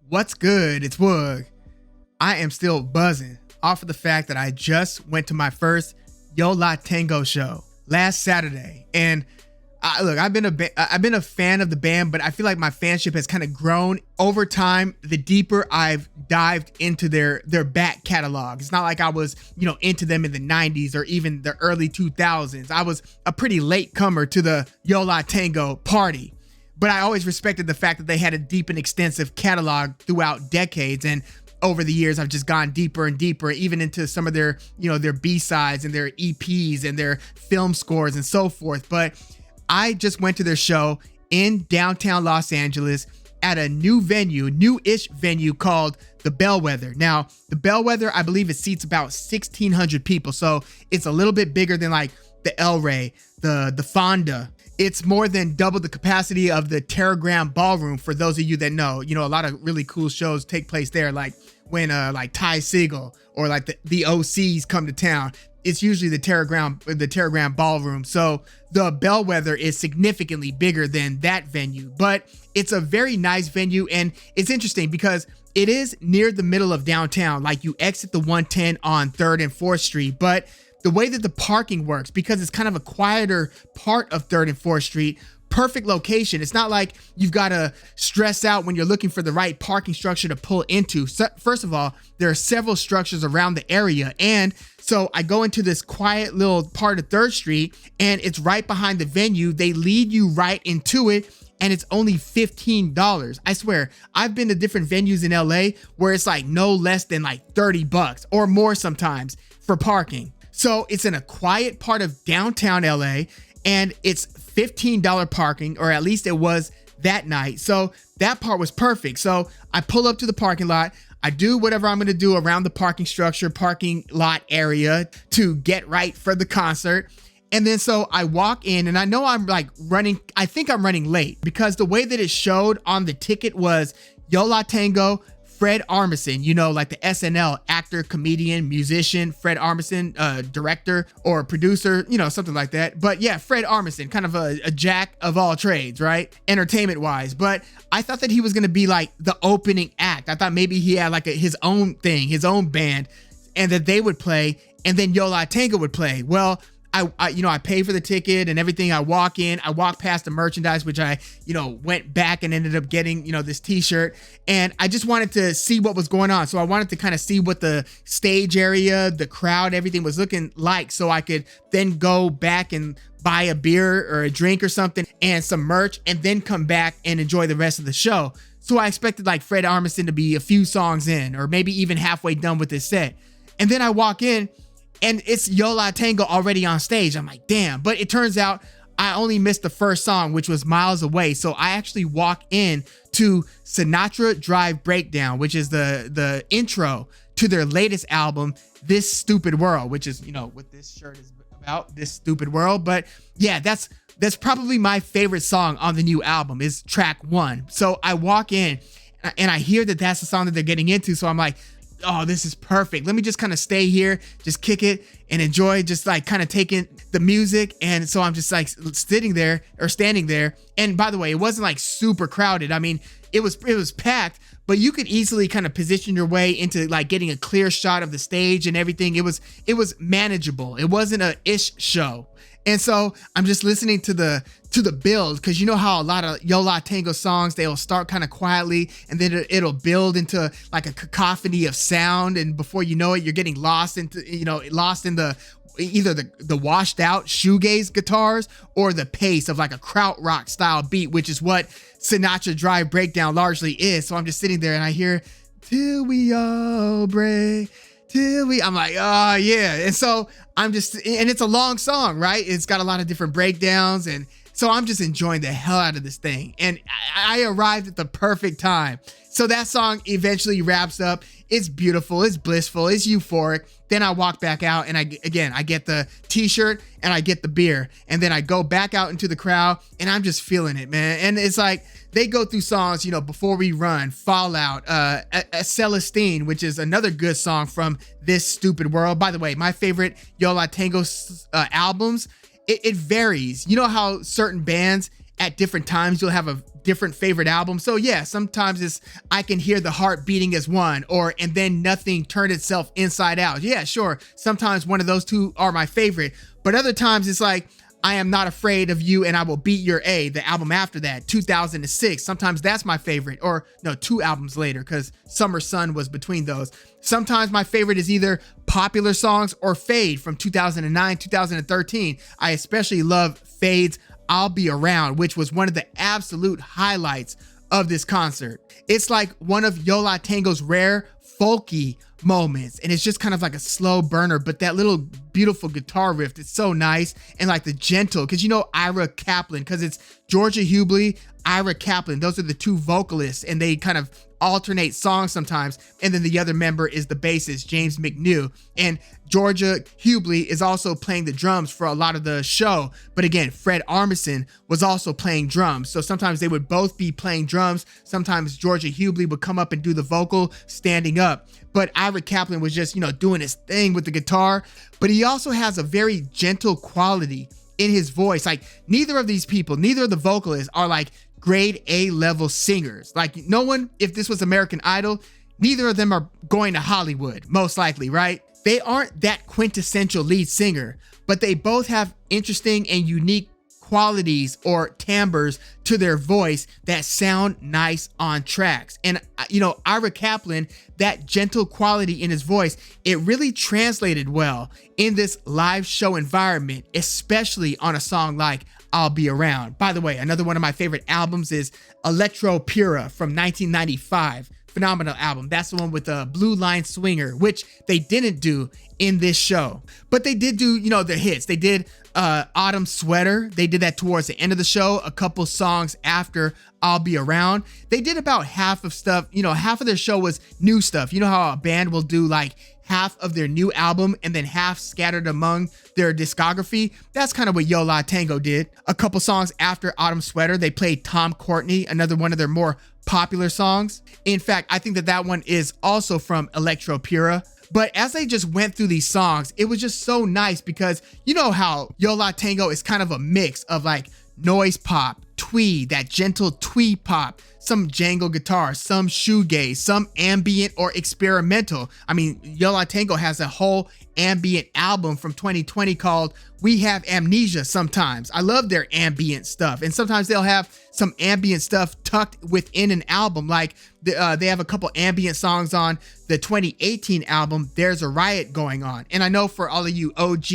What's good? It's Woog. I am still buzzing off of the fact that I just went to my first Yo La Tengo show last Saturday. And look, I've been a fan of the band, but I feel like my fanship has kind of grown over time. The deeper I've dived into their back catalog, it's not like I was, into them in the 90s or even the early 2000s. I was a pretty late comer to the Yo La Tengo party. But I always respected the fact that they had a deep and extensive catalog throughout decades. And over the years, I've just gone deeper and deeper, even into some of their, their B-sides and their EPs and their film scores and so forth. But I just went to their show in downtown Los Angeles at a new-ish venue called the Bellwether. Now, the Bellwether, I believe it seats about 1,600 people. So it's a little bit bigger than like the El Rey, the Fonda. It's more than double the capacity of the Terragram Ballroom. For those of you that know, a lot of really cool shows take place there. Like when like Ty Segall or like the OCs come to town, it's usually the Terragram Ballroom. So the Bellwether is significantly bigger than that venue, but it's a very nice venue. And it's interesting because it is near the middle of downtown. Like you exit the 110 on 3rd and 4th Street, but the way that the parking works, because it's kind of a quieter part of 3rd and 4th Street, perfect location. It's not like you've got to stress out when you're looking for the right parking structure to pull into. So, first of all, there are several structures around the area. And so I go into this quiet little part of 3rd Street and it's right behind the venue. They lead you right into it. And it's only $15. I swear, I've been to different venues in LA where it's like no less than like $30 or more sometimes for parking. So it's in a quiet part of downtown LA and it's $15 parking, or at least it was that night. So that part was perfect. So I pull up to the parking lot. I do whatever I'm going to do around the parking lot area to get right for the concert. And then so I walk in and I know I think I'm running late because the way that it showed on the ticket was Yo La Tengo, Fred Armisen, like the SNL actor, comedian, musician, Fred Armisen, director or producer, something like that. But yeah, Fred Armisen, kind of a jack of all trades, right? Entertainment wise. But I thought that he was going to be like the opening act. I thought maybe he had like his own thing, his own band, and that they would play and then Yo La Tengo would play. Well, I pay for the ticket and everything. I walk past the merchandise, which I, went back and ended up getting, this t-shirt, and I just wanted to see what was going on. So I wanted to kind of see what the stage area, the crowd, everything was looking like, so I could then go back and buy a beer or a drink or something and some merch and then come back and enjoy the rest of the show. So I expected like Fred Armisen to be a few songs in or maybe even halfway done with his set. And then I walk in and it's Yo La Tengo already on stage. I'm like, damn. But it turns out I only missed the first song, which was Miles Away. So I actually walk in to Sinatra Drive Breakdown, which is the intro to their latest album, This Stupid World, which is, what this shirt is about, This Stupid World. But yeah, that's probably my favorite song on the new album is track 1. So I walk in and I hear that that's the song that they're getting into. So I'm like, oh, this is perfect. Let me just kind of stay here, just kick it and enjoy, just like kind of taking the music. And so I'm just like standing there. And by the way, it wasn't like super crowded. I mean, it was packed, but you could easily kind of position your way into like getting a clear shot of the stage and everything. It was manageable. It wasn't a ish show. And so I'm just listening to the build, because you know how a lot of Yo La Tengo songs, they'll start kind of quietly and then it'll build into like a cacophony of sound, and before you know it, you're getting lost in the either the washed out shoegaze guitars or the pace of like a krautrock style beat, which is what Sinatra Drive Breakdown largely is. So I'm just sitting there and I hear till we all break. I'm like, oh yeah. And so and it's a long song, right? It's got a lot of different breakdowns. And so I'm just enjoying the hell out of this thing. And I arrived at the perfect time. So that song eventually wraps up. It's beautiful. It's blissful. It's euphoric. Then I walk back out and I get the t-shirt and I get the beer. And then I go back out into the crowd and I'm just feeling it, man. And it's like, they go through songs, Before We Run, Fallout, Celestine, which is another good song from This Stupid World. By the way, my favorite Yo La Tengo albums, it varies. You know how certain bands, at different times you'll have a different favorite album. So yeah, sometimes it's I Can Hear the Heart Beating as one, or And Then Nothing Turned Itself Inside Out. Yeah, sure. Sometimes one of those two are my favorite, but other times it's like I Am Not Afraid of You and I Will Beat Your A, the album after that, 2006. Sometimes that's my favorite, or no, 2 albums later, because Summer Sun was between those. Sometimes my favorite is either Popular Songs or Fade from 2009, 2013. I especially love Fade's I'll Be Around, which was one of the absolute highlights of this concert. It's like one of Yo La Tengo's rare folky moments, and it's just kind of like a slow burner, but that little beautiful guitar riff, it's so nice, and like the gentle, because you know Ira Kaplan, because it's Georgia Hubley, Ira Kaplan, those are the 2 vocalists, and they kind of alternate songs sometimes, and then the other member is the bassist, James McNew, and Georgia Hubley is also playing the drums for a lot of the show, but again, Fred Armisen was also playing drums, so sometimes they would both be playing drums, sometimes Georgia Hubley would come up and do the vocal standing up, but Ira Kaplan was just, you know, doing his thing with the guitar, but he also has a very gentle quality in his voice. Like neither of these people, neither of the vocalists are like grade A level singers. Like no one, if this was American Idol, neither of them are going to Hollywood, most likely, right? They aren't that quintessential lead singer, but they both have interesting and unique qualities or timbres to their voice that sound nice on tracks. And you know, Ira Kaplan, that gentle quality in his voice, it really translated well in this live show environment, especially on a song like I'll Be Around. By the way, another one of my favorite albums is Electro Pura from 1995. Phenomenal album. That's the one with the Blue Line Swinger, which they didn't do in this show, but they did do, you know, their hits. They did Autumn Sweater. They did that towards the end of the show, a couple songs after I'll Be Around. They did about half of stuff, you know, half of their show was new stuff. You know how a band will do like half of their new album and then half scattered among their discography? That's kind of what Yo La Tengo did. A couple songs after Autumn Sweater, they played Tom Courtney, another one of their more popular songs. In fact, I think that that one is also from Electro Pura. But as they just went through these songs, it was just so nice because you know how Yo La Tengo is kind of a mix of like noise pop, twee, that gentle twee pop, some jangle guitar, some shoegaze, some ambient or experimental. I mean, Yo La Tengo has a whole ambient album from 2020 called We Have Amnesia sometimes. I love their ambient stuff. And sometimes they'll have some ambient stuff tucked within an album. Like they have a couple ambient songs on the 2018 album, There's a Riot Going On. And I know for all of you OG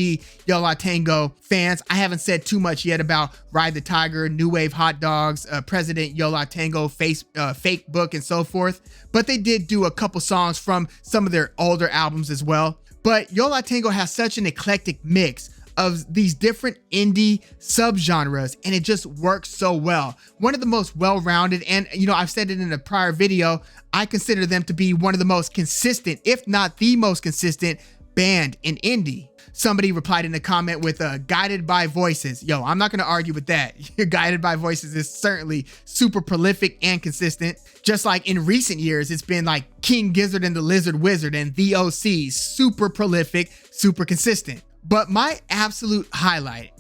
Yo La Tengo fans, I haven't said too much yet about Ride the Tiger, New Wave Hot Dogs, President Yo La Tengo, Fake Book, and so forth. But they did do a couple songs from some of their older albums as well. But Yo La Tengo has such an eclectic mix of these different indie subgenres, and it just works so well. One of the most well-rounded, and you know, I've said it in a prior video, I consider them to be one of the most consistent, if not the most consistent band in indie. Somebody replied in a comment with Guided by Voices. Yo, I'm not going to argue with that. Guided by Voices is certainly super prolific and consistent. Just like in recent years, it's been like King Gizzard and the Lizard Wizard and The OC, super prolific, super consistent. But my absolute highlight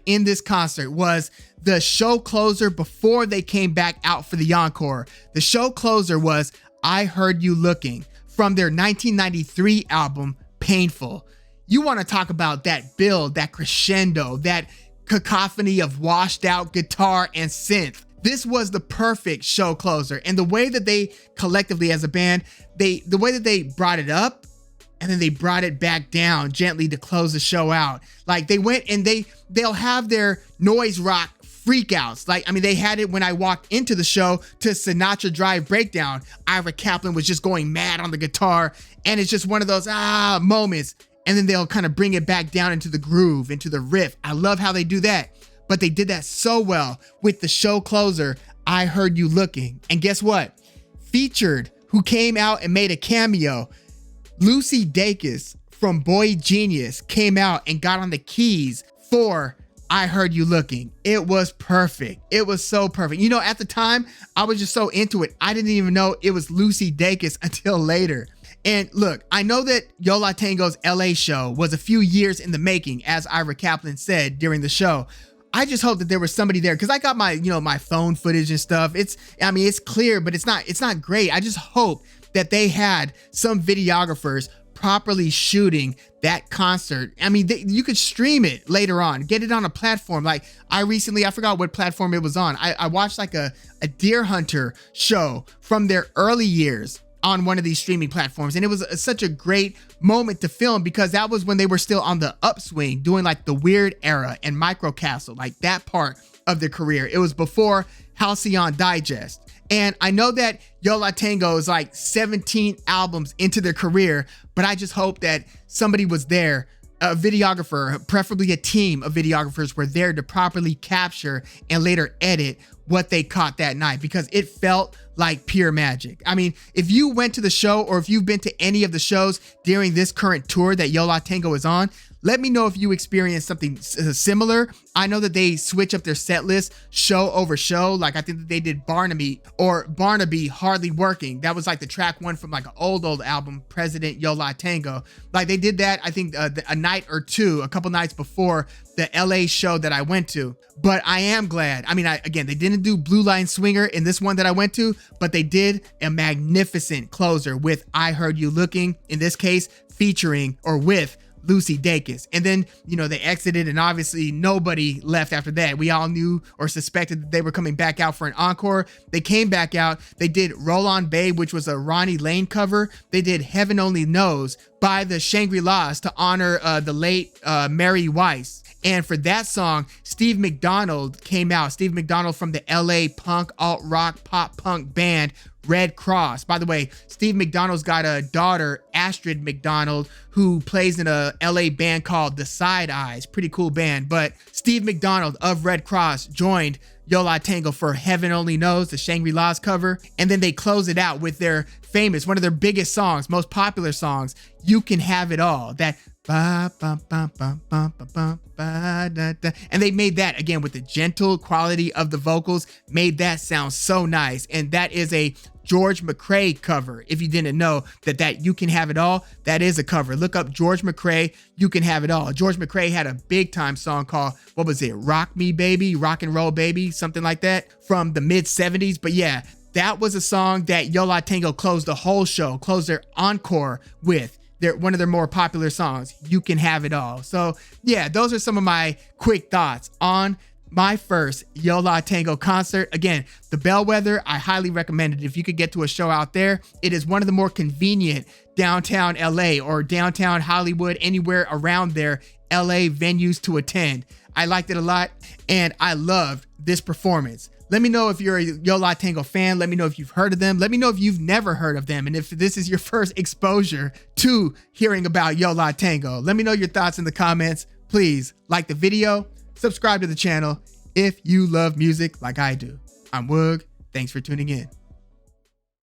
in this concert was the show closer before they came back out for the encore. The show closer was I Heard You Looking from their 1993 album, Painful. You want to talk about that build, that crescendo, that cacophony of washed out guitar and synth. This was the perfect show closer. And the way that they collectively as a band, the way that they brought it up and then they brought it back down gently to close the show out. Like they went and they'll have their noise rock freakouts. Like, I mean, they had it when I walked into the show to Sinatra Drive Breakdown. Ira Kaplan was just going mad on the guitar, and it's just one of those moments. And then they'll kind of bring it back down into the groove, into the riff. I love how they do that. But they did that so well with the show closer, I Heard You Looking. And guess what? Featured, who came out and made a cameo, Lucy Dacus from Boy Genius came out and got on the keys for I Heard You Looking. It was perfect. It was so perfect. You know, at the time, I was just so into it. I didn't even know it was Lucy Dacus until later. And look, I know that Yo La Tengo's LA show was a few years in the making, as Ira Kaplan said during the show. I just hope that there was somebody there, because I got my, my phone footage and stuff. It's clear, but it's not great. I just hope that they had some videographers properly shooting that concert. I mean, you could stream it later on, get it on a platform. Like I forgot what platform it was on. I watched like a deer hunter show from their early years on one of these streaming platforms. And it was such a great moment to film, because that was when they were still on the upswing, doing like the Weird era and Microcastle, like that part of their career. It was before Halcyon Digest. And I know that Yo La Tengo is like 17 albums into their career, but I just hope that somebody was there, a videographer, preferably a team of videographers, were there to properly capture and later edit what they caught that night, because it felt like pure magic. I mean, if you went to the show, or if you've been to any of the shows during this current tour that Yo La Tengo is on, let me know if you experienced something similar. I know that they switch up their set list show over show. Like I think that they did Barnaby Hardly Working. That was like the track one from like an old album, President Yo La Tengo. Like they did that, I think a night or two, a couple nights before the LA show that I went to. But I am glad. I mean, again, they didn't do Blue Line Swinger in this one that I went to, but they did a magnificent closer with I Heard You Looking, in this case, featuring or with Lucy Dacus. And then, they exited, and obviously nobody left after that. We all knew or suspected that they were coming back out for an encore. They came back out. They did Roll On Babe, which was a Ronnie Lane cover. They did Heaven Only Knows by the Shangri-Las to honor the late Mary Weiss. And for that song, Steve McDonald came out. Steve McDonald from the LA punk, alt-rock, pop-punk band Red Cross. By the way, Steve McDonald's got a daughter, Astrid McDonald, who plays in a LA band called The Side Eyes. Pretty cool band. But Steve McDonald of Red Cross joined Yo La Tengo for Heaven Only Knows, the Shangri-La's cover. And then they close it out with their famous, one of their biggest songs, most popular songs, You Can Have It All. That ba, ba, ba, ba, ba, ba, ba, ba, da, da. And they made that, again, with the gentle quality of the vocals, made that sound so nice. And that is a George McCrae cover. If you didn't know that You Can Have It All, that is a cover. Look up George McCrae, You Can Have It All. George McCrae had a big time song called, what was it? Rock Me Baby, Rock and Roll Baby, something like that, from the mid 70s. But yeah, that was a song that Yo La Tengo closed the whole show, closed their encore with. One of their more popular songs, You Can Have It All. So yeah, those are some of my quick thoughts on my first Yo La Tengo concert. Again, the Bellwether, I highly recommend it. If you could get to a show out there, it is one of the more convenient downtown LA or downtown Hollywood, anywhere around there, LA venues to attend. I liked it a lot, and I loved this performance. Let me know if you're a Yo La Tengo fan. Let me know if you've heard of them. Let me know if you've never heard of them, and if this is your first exposure to hearing about Yo La Tengo. Let me know your thoughts in the comments. Please like the video, subscribe to the channel if you love music like I do. I'm Woog. Thanks for tuning in.